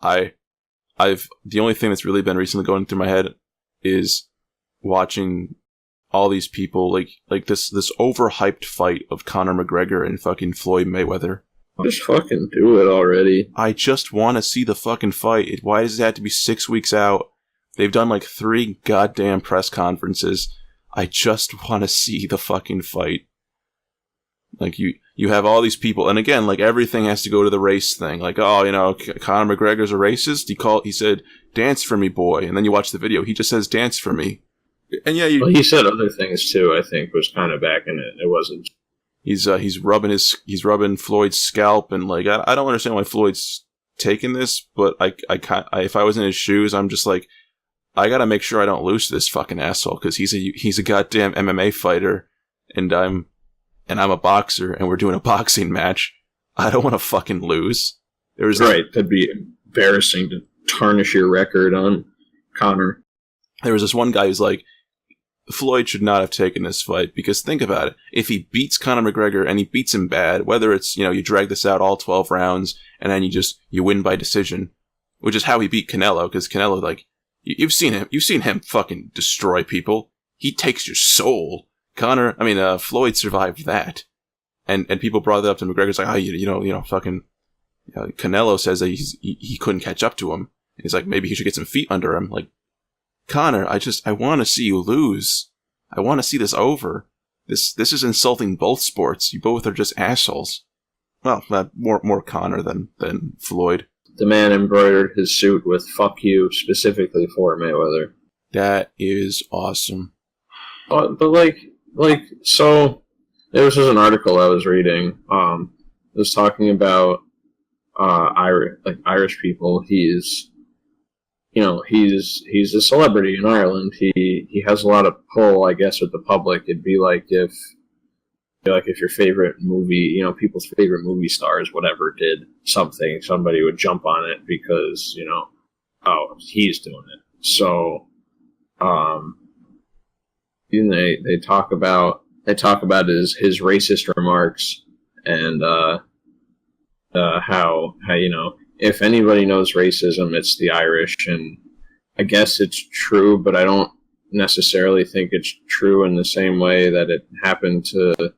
The only thing that's really been recently going through my head is watching all these people, like this overhyped fight of Conor McGregor and fucking Floyd Mayweather. Just fucking do it already. I just want to see the fucking fight. Why does it have to be 6 weeks out? They've done like 3 goddamn press conferences. I just want to see the fucking fight. Like, you have all these people, and again, like, everything has to go to the race thing. Like, oh, you know, Conor McGregor's a racist? He said, dance for me, boy. And then you watch the video, he just says, dance for me. And yeah, well, he said other things too, I think, was kind of back in it. It wasn't. He's rubbing Floyd's scalp, and like, I don't understand why Floyd's taking this, but if I was in his shoes, I'm just like, I gotta make sure I don't lose to this fucking asshole, because he's a goddamn MMA fighter, and I'm a boxer, and we're doing a boxing match. I don't want to fucking lose. That'd be embarrassing to tarnish your record on Conor. There was this one guy who's like, Floyd should not have taken this fight, because think about it. If he beats Conor McGregor, and he beats him bad, whether it's, you know, you drag this out all 12 rounds, and then you win by decision, which is how he beat Canelo, because Canelo, like, you've seen him fucking destroy people. He takes your soul. Floyd survived that. And people brought that up to McGregor's like, fucking, Canelo says that he couldn't catch up to him. And he's like, maybe he should get some feet under him. Like, Conor, I want to see you lose. I want to see this over. This is insulting both sports. You both are just assholes. Well, more Conor than Floyd. The man embroidered his suit with "fuck you" specifically for Mayweather. That is awesome. But so there was just an article I was reading. It was talking about Irish people. He's a celebrity in Ireland. He has a lot of pull, I guess, with the public. It'd be like if your favorite movie, people's favorite movie stars, whatever, did something, somebody would jump on it because, he's doing it. So, they talk about his racist remarks and how if anybody knows racism, it's the Irish, and I guess it's true, but I don't necessarily think it's true in the same way that it happened to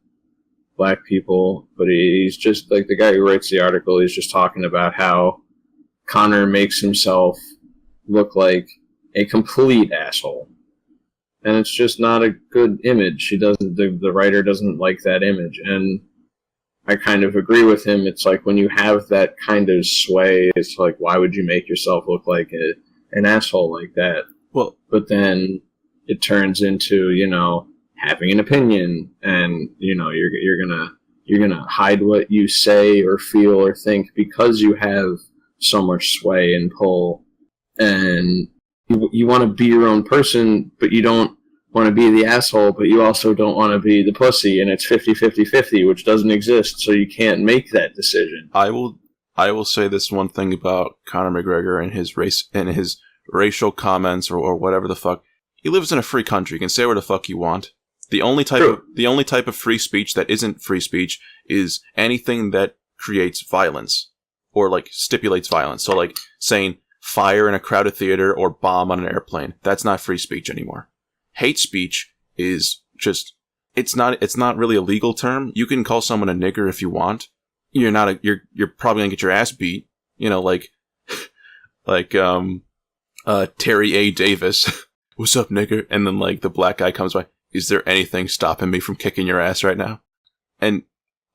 black people. But he's just like the guy who writes the article. He's just talking about how Conor makes himself look like a complete asshole, and it's just not a good image. The writer doesn't like that image, and I kind of agree with him. It's like when you have that kind of sway, it's like, why would you make yourself look like an asshole like that? Well, but then it turns into, having an opinion, and, you're gonna hide what you say or feel or think because you have so much sway and pull, and you want to be your own person, but you don't want to be the asshole, but you also don't want to be the pussy, and it's 50-50-50, which doesn't exist, so you can't make that decision. I will say this one thing about Conor McGregor and his race and his racial comments or whatever the fuck. He lives in a free country. You can say what the fuck you want. The only type of free speech that isn't free speech is anything that creates violence or like stipulates violence. So like saying fire in a crowded theater or bomb on an airplane. That's not free speech anymore. Hate speech is just, it's not really a legal term. You can call someone a nigger if you want. You're probably gonna get your ass beat. Terry A. Davis. What's up, nigger? And then like the black guy comes by. Is there anything stopping me from kicking your ass right now? And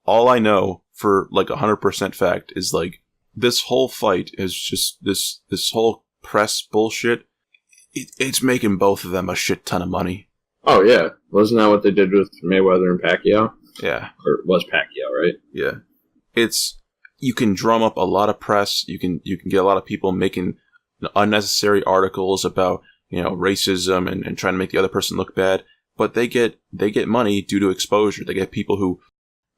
all I know for like 100% fact is like this whole fight is just this whole press bullshit. It's making both of them a shit ton of money. Oh, yeah. Wasn't that what they did with Mayweather and Pacquiao? Yeah. Or it was Pacquiao, right? Yeah. You can drum up a lot of press. You can get a lot of people making unnecessary articles about, racism and trying to make the other person look bad. But they get money due to exposure. They get people who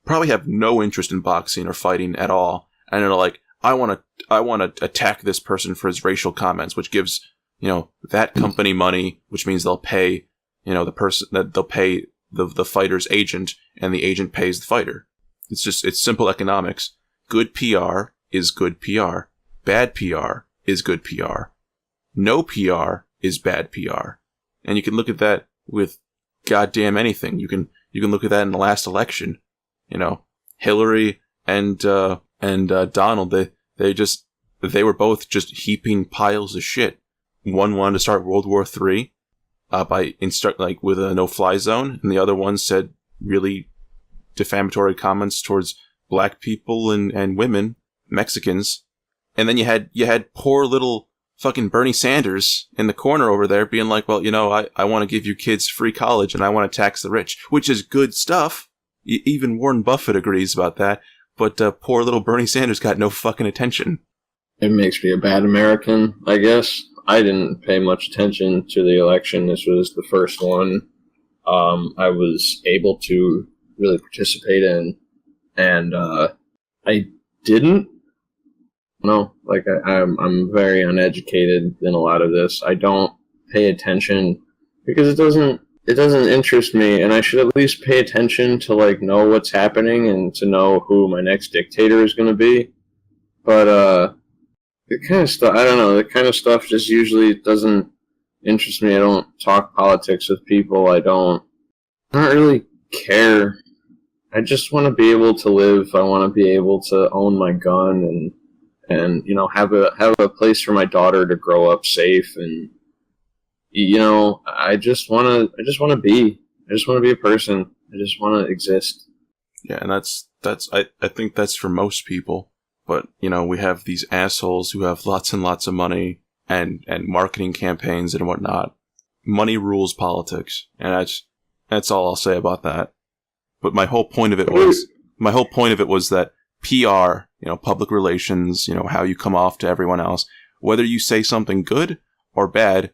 probably have no interest in boxing or fighting at all. And they're like, I want to attack this person for his racial comments, which gives, that company money, which means they'll pay, they'll pay the fighter's agent, and the agent pays the fighter. It's simple economics. Good PR is good PR. Bad PR is good PR. No PR is bad PR. And you can look at that with goddamn anything. You can look at that in the last election. You know, Hillary and Donald, they were both just heaping piles of shit. One wanted to start World War III with a no-fly zone, and the other one said really defamatory comments towards black people and women, Mexicans. And then you had poor little fucking Bernie Sanders in the corner over there being like, well, you know, I want to give you kids free college and I want to tax the rich, which is good stuff. Even Warren Buffett agrees about that. But poor little Bernie Sanders got no fucking attention. It makes me a bad American, I guess. I didn't pay much attention to the election. This was the first one I was able to really participate in. And I didn't. No, like I'm very uneducated in a lot of this. I don't pay attention because it doesn't interest me, and I should at least pay attention to like know what's happening and to know who my next dictator is going to be. But the kind of stuff, I don't know, the kind of stuff just usually doesn't interest me. I don't talk politics with people. I don't really care. I just want to be able to live. I want to be able to own my gun and you know have a place for my daughter to grow up safe, and you know I just want to be a person. I just want to exist. Yeah, and I think that's for most people. But you know, we have these assholes who have lots and lots of money and marketing campaigns and whatnot. Money rules politics, and that's all I'll say about that. But my whole point of it was that PR, you know, public relations, you know, how you come off to everyone else, whether you say something good or bad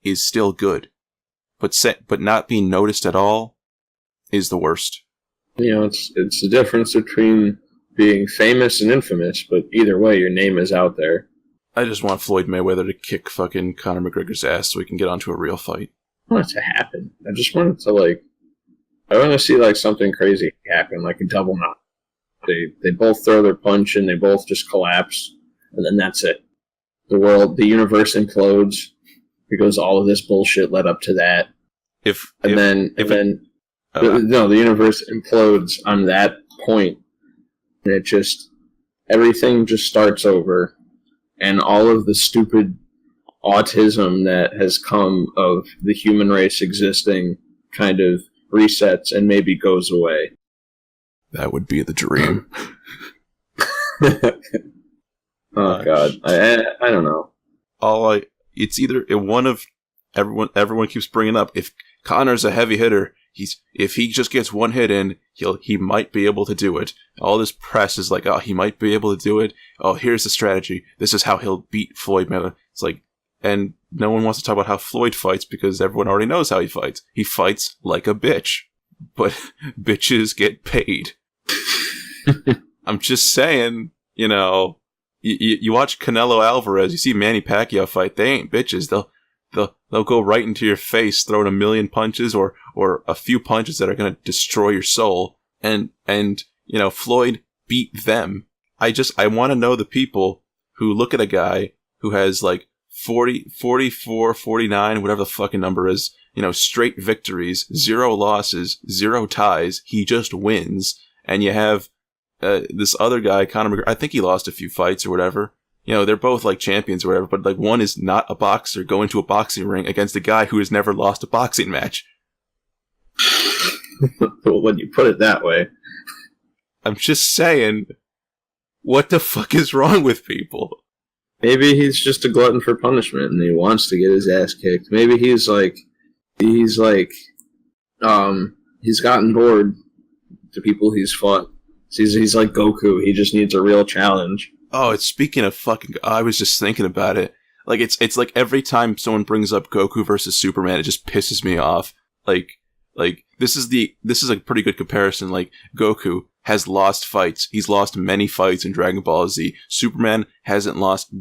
is still good. But not being noticed at all is the worst. You know, it's the difference between being famous and infamous, but either way, your name is out there. I just want Floyd Mayweather to kick fucking Conor McGregor's ass so we can get onto a real fight. I want it to happen. I just want it to, I want to see, something crazy happen, like a double knot. They both throw their punch and they both just collapse, and then that's it. The universe implodes because all of this bullshit led up to that. The universe implodes on that point, and everything just starts over, and all of the stupid autism that has come of the human race existing kind of resets and maybe goes away. That would be the dream. Oh God, I don't know. It's either one of everyone keeps bringing up. If Conor's a heavy hitter, if he just gets one hit in, he might be able to do it. All this press is like, oh, he might be able to do it. Oh, here's the strategy. This is how he'll beat Floyd Mayweather. It's like, and no one wants to talk about how Floyd fights because everyone already knows how he fights. He fights like a bitch, but bitches get paid. I'm just saying, you know, you watch Canelo Alvarez, you see Manny Pacquiao fight, they ain't bitches. They'll go right into your face, throwing a million punches or a few punches that are going to destroy your soul. And, you know, Floyd beat them. I want to know the people who look at a guy who has 44, 49, whatever the fucking number is, you know, straight victories, 0 losses, 0 ties. He just wins. And you have this other guy, Conor McGregor. I think he lost a few fights or whatever. You know, they're both champions or whatever, but one is not a boxer going to a boxing ring against a guy who has never lost a boxing match. Well, when you put it that way. I'm just saying, what the fuck is wrong with people? Maybe he's just a glutton for punishment and he wants to get his ass kicked. Maybe he's gotten bored to people he's fought. He's like Goku. He just needs a real challenge. Oh, it's speaking of fucking. I was just thinking about it. It's like every time someone brings up Goku versus Superman, it just pisses me off. This is a pretty good comparison. Goku has lost fights. He's lost many fights in Dragon Ball Z. Superman hasn't lost.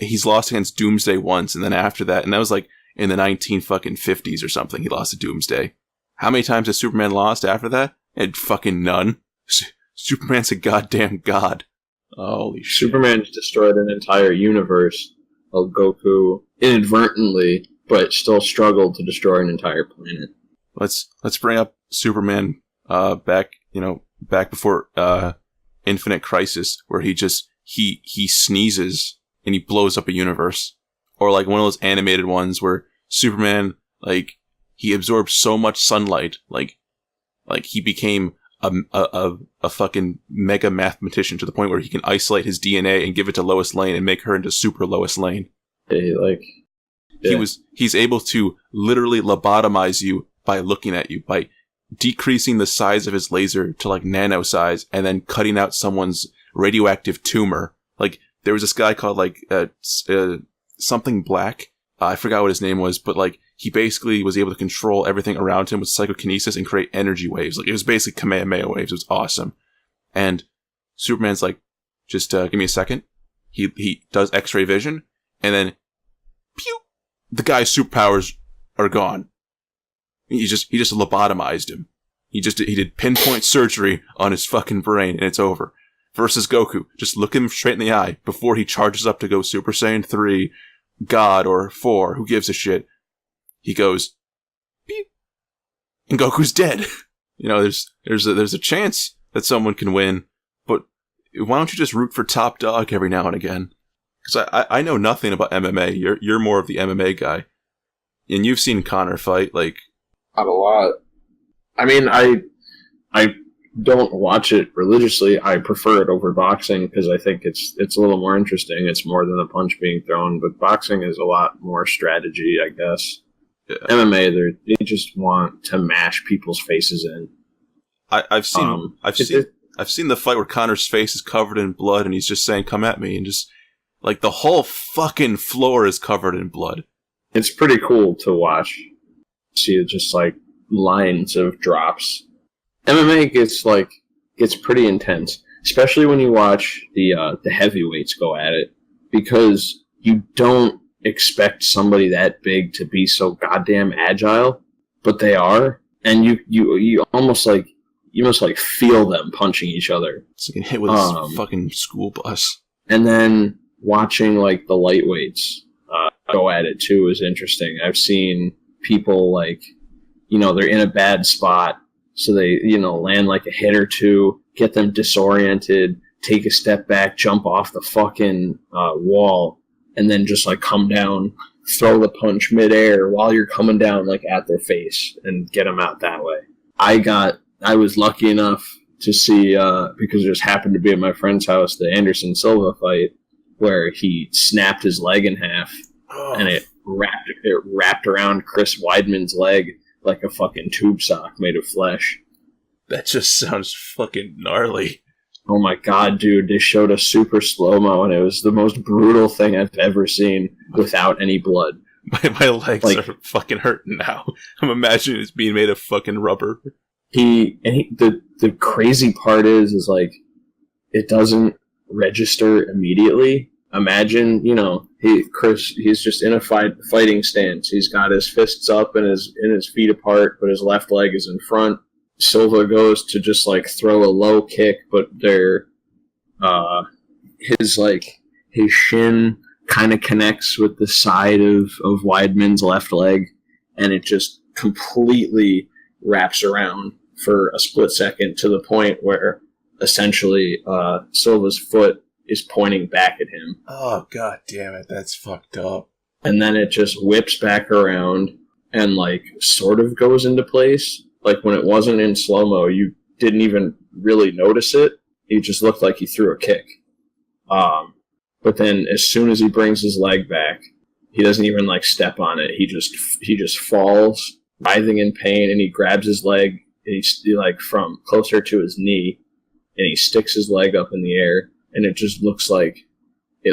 He's lost against Doomsday once, and then after that, and that was in the 1950s or something. He lost to Doomsday. How many times has Superman lost after that? And fucking none. Superman's a goddamn god. Holy shit. Superman's destroyed an entire universe. Goku inadvertently, but still struggled to destroy an entire planet. Let's bring up Superman back before Infinite Crisis, where he sneezes and he blows up a universe, or like one of those animated ones where Superman, like, he absorbed so much sunlight, like he became a fucking mega mathematician to the point where he can isolate his DNA and give it to Lois Lane and make her into Super Lois Lane. He's able to literally lobotomize you by looking at you, by decreasing the size of his laser to like nano size and then cutting out someone's radioactive tumor. Like, there was this guy called like something Black. I forgot what his name was, but like, he basically was able to control everything around him with psychokinesis and create energy waves. Like, it was basically Kamehameha waves. It was awesome. And Superman's like, just give me a second. He does X-ray vision, and then pew, the guy's superpowers are gone. He just lobotomized him. He did pinpoint surgery on his fucking brain, and it's over. Versus Goku, just look him straight in the eye before he charges up to go Super Saiyan 3, God, or 4, who gives a shit. He goes, beep, and Goku's dead. There's a chance that someone can win, but why don't you just root for top dog every now and again? Because I know nothing about MMA. You're more of the MMA guy, and you've seen Conor fight, like, not a lot. I mean, I don't watch it religiously. I prefer it over boxing because I think it's a little more interesting. It's more than a punch being thrown, but boxing is a lot more strategy, I guess. Yeah. MMA, they just want to mash people's faces in. I've seen the fight where Conor's face is covered in blood, and he's just saying, "Come at me," and just like the whole fucking floor is covered in blood. It's pretty cool to watch. See just like lines of drops. MMA gets pretty intense, especially when you watch the heavyweights go at it, because you don't expect somebody that big to be so goddamn agile, but they are, and you almost feel them punching each other. It's like a hit with a fucking school bus. And then watching like the lightweights go at it too is interesting. I've seen people like, they're in a bad spot, so they land like a hit or two, get them disoriented, take a step back, jump off the fucking wall, and then just like come down, throw the punch midair while you're coming down like at their face and get them out that way. I was lucky enough to see, because it just happened to be at my friend's house, the Anderson Silva fight where he snapped his leg in half and it wrapped around Chris Weidman's leg like a fucking tube sock made of flesh. That just sounds fucking gnarly. Oh my god, dude, they showed a super slow-mo, and it was the most brutal thing I've ever seen without any blood. My legs are fucking hurting now. I'm imagining it's being made of fucking rubber. The crazy part is like, it doesn't register immediately. Imagine, he's just in a fighting stance. He's got his fists up and his feet apart, but his left leg is in front. Silva goes to just like throw a low kick, but his shin kind of connects with the side of Weidman's left leg, and it just completely wraps around for a split second to the point where essentially Silva's foot is pointing back at him. Oh, god damn it, that's fucked up. And then it just whips back around and like sort of goes into place. Like, when it wasn't in slow-mo, you didn't even really notice it. It just looked like he threw a kick. But then as soon as he brings his leg back, he doesn't even like step on it. He just falls, writhing in pain, and he grabs his leg, and he's like from closer to his knee, and he sticks his leg up in the air, and it just looks like I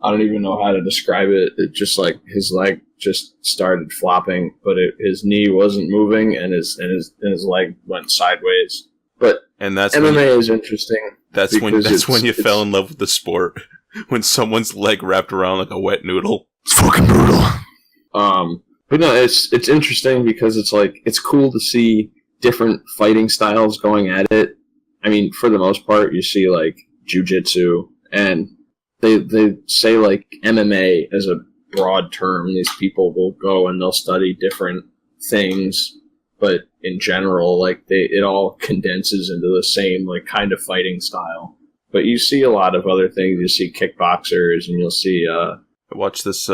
don't even know how to describe it. It just like his leg just started flopping, but his knee wasn't moving, and his leg went sideways. But that's MMA is interesting. That's when you fell in love with the sport. When someone's leg wrapped around like a wet noodle. It's fucking brutal. But no, it's interesting because it's cool to see different fighting styles going at it. I mean, for the most part, you see like jiu-jitsu, and they say like MMA as a broad term. These people will go and they'll study different things, but in general, like it all condenses into the same like kind of fighting style. But you see a lot of other things. You see kickboxers, and you'll see. I watched this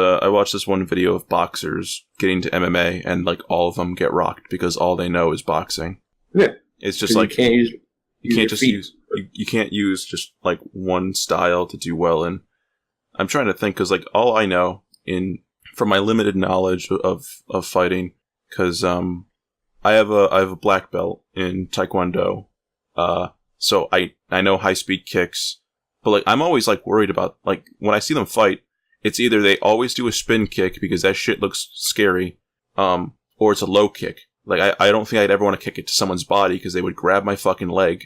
one video of boxers getting to MMA, and like all of them get rocked because all they know is boxing. Yeah, it's just like you can't use just like one style to do well in. I'm trying to think because like all I know from my limited knowledge of fighting, because I have a black belt in Taekwondo, so I know high speed kicks, but like I'm always like worried about like when I see them fight, it's either they always do a spin kick because that shit looks scary, or it's a low kick. Like I don't think I'd ever want to kick it to someone's body because they would grab my fucking leg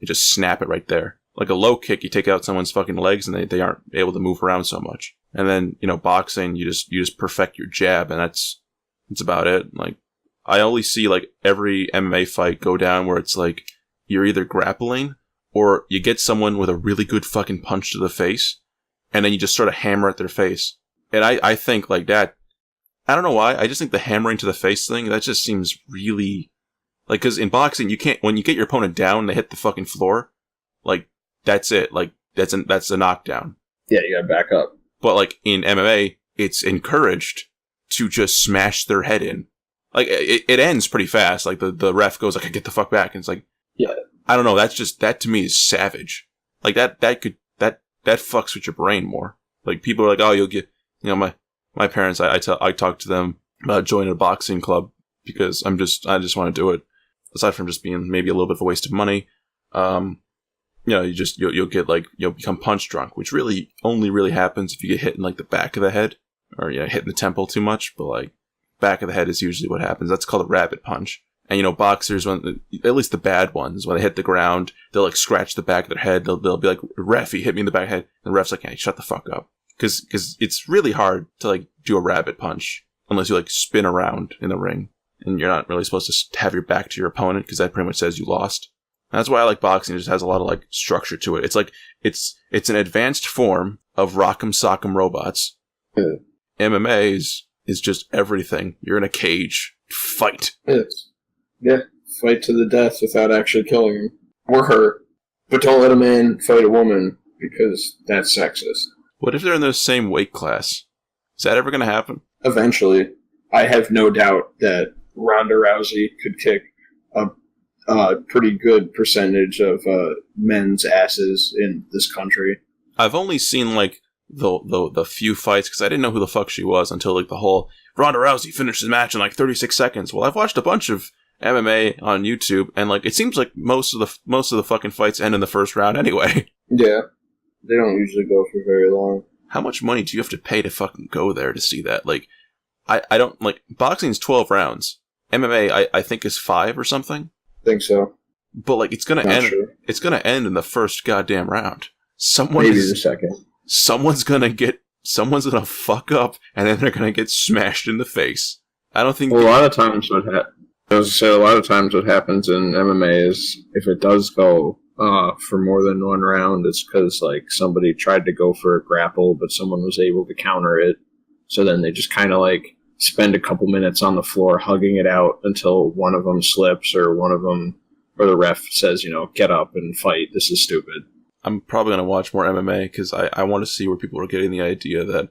and just snap it right there. Like a low kick, you take out someone's fucking legs and they aren't able to move around so much. And then, boxing, you just perfect your jab, and that's about it. Like, I only see like every MMA fight go down where it's like you're either grappling or you get someone with a really good fucking punch to the face, and then you just sort of hammer at their face. And I think like that, I don't know why, I just think the hammering to the face thing, that just seems really, like, cause in boxing, you can't, when you get your opponent down and they hit the fucking floor, like, that's it. Like, that's a knockdown. Yeah, you gotta back up. But like in MMA, it's encouraged to just smash their head in. Like, it ends pretty fast. Like, the ref goes like, get the fuck back. And it's like, yeah, I don't know. That to me is savage. Like, that fucks with your brain more. Like, people are like, oh, you'll get, my parents, I talk to them about joining a boxing club because I just want to do it. Aside from just being maybe a little bit of a waste of money, you'll get like, you'll become punch drunk, which really only really happens if you get hit in like the back of the head or, hit in the temple too much. But like, back of the head is usually what happens. That's called a rabbit punch. And boxers, when at least the bad ones, when they hit the ground, they'll like scratch the back of their head. They'll be like, ref, he hit me in the back of the head. And the ref's like, hey, shut the fuck up. Cause it's really hard to like do a rabbit punch unless you like spin around in the ring, and you're not really supposed to have your back to your opponent because that pretty much says you lost. And that's why I like boxing. It just has a lot of like structure to it. It's like, it's an advanced form of Rock'em Sock'em Robots. Yeah. MMA is just everything. You're in a cage. Fight. Yeah. Fight to the death without actually killing him. Or her. But don't let a man fight a woman because that's sexist. What if they're in the same weight class? Is that ever going to happen? Eventually. I have no doubt that Ronda Rousey could kick a pretty good percentage of men's asses in this country. I've only seen like the few fights because I didn't know who the fuck she was until like the whole Ronda Rousey finished the match in like 36 seconds. Well, I've watched a bunch of MMA on YouTube, and like it seems like most of the fucking fights end in the first round anyway. Yeah, they don't usually go for very long. How much money do you have to pay to fucking go there to see that? Like, I don't like boxing's 12 rounds. MMA I think is 5 or something. Think so. But like it's gonna end. Sure. It's gonna end in the first goddamn round. Maybe the second. Someone's gonna fuck up, and then they're gonna get smashed in the face. I don't think. Well, a lot of times what happens in MMA is if it does go for more than one round, it's because like somebody tried to go for a grapple, but someone was able to counter it. So then they just kind of like spend a couple minutes on the floor hugging it out until one of them slips or the ref says, get up and fight. This is stupid. I'm probably going to watch more MMA because I want to see where people are getting the idea that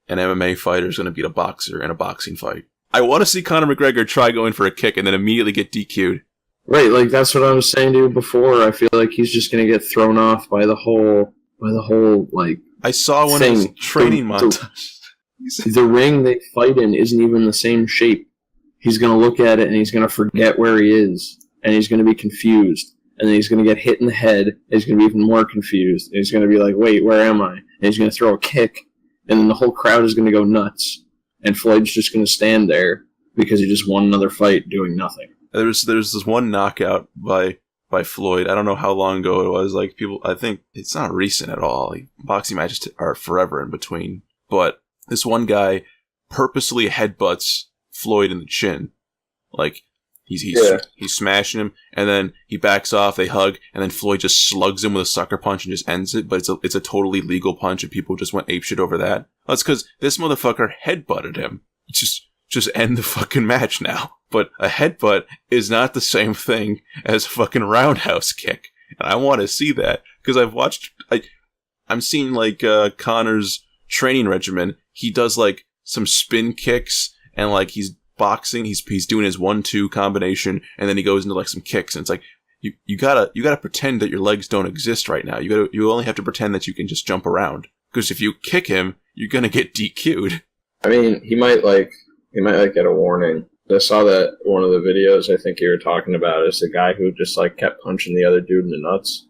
an MMA fighter is going to beat a boxer in a boxing fight. I want to see Conor McGregor try going for a kick and then immediately get DQ'd. Right, like that's what I was saying to you before. I feel like he's just going to get thrown off by the whole like I saw one of his training montage. The ring they fight in isn't even the same shape. He's going to look at it and he's going to forget where he is, and he's going to be confused. And then he's going to get hit in the head, and he's going to be even more confused. And he's going to be like, wait, where am I? And he's going to throw a kick, and then the whole crowd is going to go nuts. And Floyd's just going to stand there because he just won another fight doing nothing. There's this one knockout by Floyd. I don't know how long ago it was. Like I think it's not recent at all. Like, boxing matches are forever in between. But this one guy purposely headbutts Floyd in the chin. Like, He's smashing him, and then he backs off. They hug, and then Floyd just slugs him with a sucker punch and just ends it. But it's a totally legal punch, and people just went apeshit over that. That's because this motherfucker headbutted him. Just end the fucking match now. But a headbutt is not the same thing as a fucking roundhouse kick, and I want to see that because I'm seeing like Conor's training regimen. He does like some spin kicks and like he's boxing. He's doing his 1-2 combination, and then he goes into like some kicks. And it's like you gotta pretend that your legs don't exist right now. You only have to pretend that you can just jump around. Because if you kick him, you're gonna get DQ'd. I mean, he might get a warning. I saw that one of the videos I think you were talking about is the guy who just like kept punching the other dude in the nuts.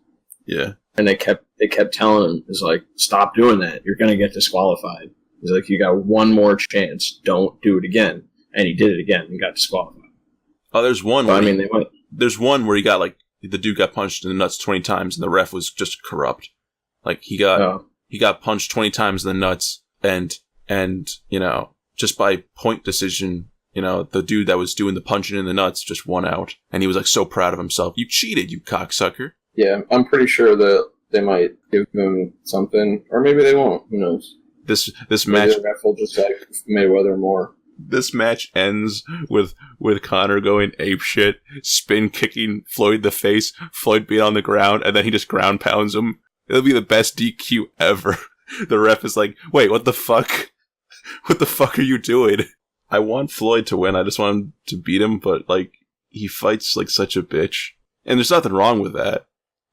Yeah. And they kept telling him, it's like, stop doing that. You're gonna get disqualified. He's like, you got one more chance. Don't do it again. And he did it again and got disqualified. Oh, there's one. There's one where he got like the dude got punched in the nuts 20 times, and the ref was just corrupt. Like he got punched 20 times in the nuts, and you know, just by point decision, you know, the dude that was doing the punching in the nuts just won out, and he was like so proud of himself. You cheated, you cocksucker. Yeah, I'm pretty sure that they might give him something, or maybe they won't. Who knows? This maybe match. the ref will just like Mayweather more. This match ends with Conor going apeshit, spin kicking Floyd in the face, Floyd being on the ground, and then he just ground pounds him. It'll be the best DQ ever. The ref is like, wait, what the fuck? What the fuck are you doing? I want Floyd to win. I just want him to beat him, but like he fights like such a bitch. And there's nothing wrong with that.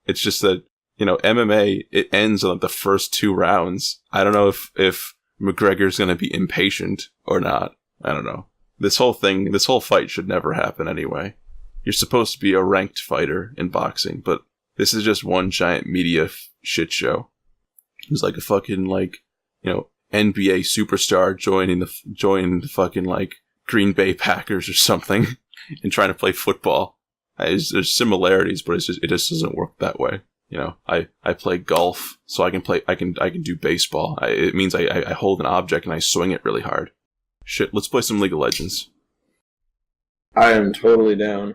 It's just that, you know, MMA, it ends on like, the first 2 rounds. I don't know if McGregor's going to be impatient or not. I don't know. This whole fight should never happen anyway. You're supposed to be a ranked fighter in boxing, but this is just one giant media shit show. It was like a fucking, like, you know, NBA superstar joining the fucking, like, Green Bay Packers or something and trying to play football. There's similarities, but it just doesn't work that way. You know, I play golf, so I can do baseball. It means I hold an object and I swing it really hard. Shit, let's play some League of Legends. I am totally down.